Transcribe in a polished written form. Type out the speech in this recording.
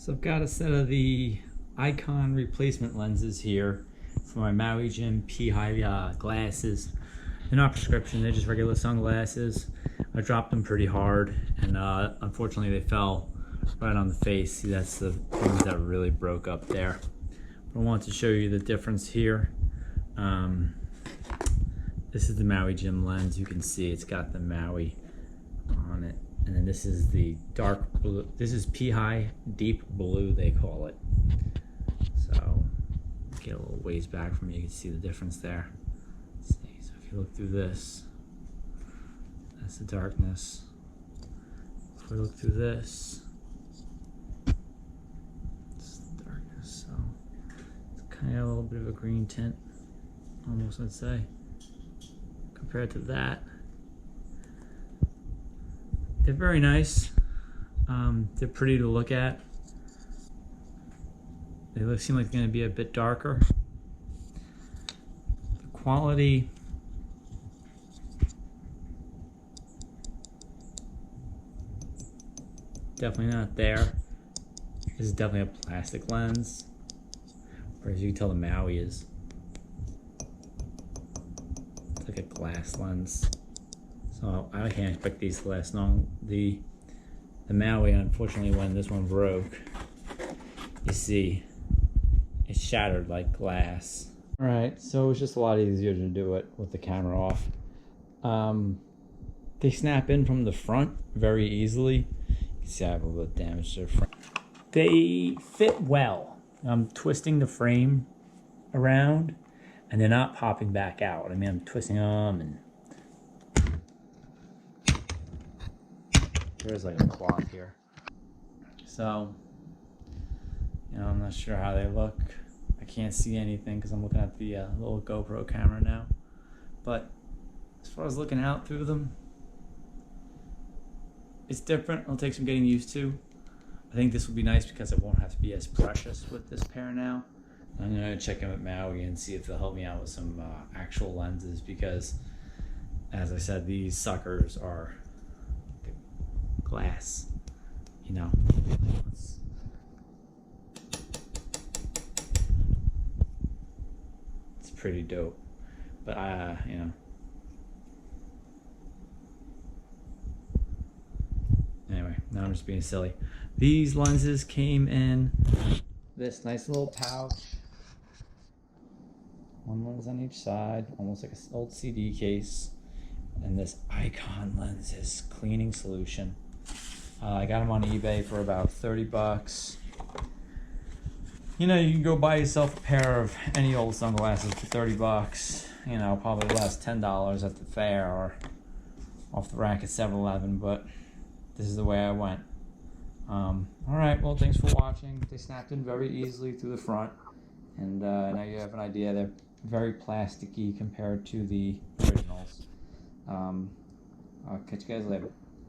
So I've got a set of the IKON replacement lenses here for my Maui Jim Peahi glasses. They're not prescription, they're just regular sunglasses. I dropped them pretty hard and unfortunately they fell right on the face. See, that's the ones that really broke up there. But I wanted to show you the difference here. This is the Maui Jim lens. You can see it's got the Maui on it. And then this is the dark blue. This is Peahi deep blue, they call it. So get a little ways back from you can see the difference there. Let's see. So if you look through this, that's the darkness. If we look through this, it's the darkness. So it's kind of a little bit of a green tint, almost, I'd say, compared to that. They're very nice. They're pretty to look at. They seem like they're going to be a bit darker. The quality, definitely not there. This is definitely a plastic lens, whereas you can tell the Maui is. It's like a glass lens. So I can't expect these to last long. The Maui, unfortunately, when this one broke, you see, it shattered like glass. All right, so it was just a lot easier to do it with the camera off. They snap in from the front very easily. You can see I have a little damage to the front. They fit well. I'm twisting the frame around, and they're not popping back out. I mean, I'm twisting them and there's like a cloth here. So, you know, I'm not sure how they look. I can't see anything because I'm looking at the little GoPro camera now. But as far as looking out through them, it's different. It'll take some getting used to. I think this will be nice because it won't have to be as precious with this pair now. I'm going to check in with Maui and see if they'll help me out with some actual lenses because, as I said, these suckers are glass, you know. It's pretty dope, but you know. Anyway, now I'm just being silly. These lenses came in this nice little pouch. One lens on each side, almost like an old CD case. And this IKON lenses cleaning solution. I got them on eBay for about 30 bucks. You know, you can go buy yourself a pair of any old sunglasses for 30 bucks. You know, probably less $10 at the fair or off the rack at 7-Eleven, but this is the way I went. Alright, well, thanks for watching. They snapped in very easily through the front. And now you have an idea. They're very plasticky compared to the originals. I'll catch you guys later.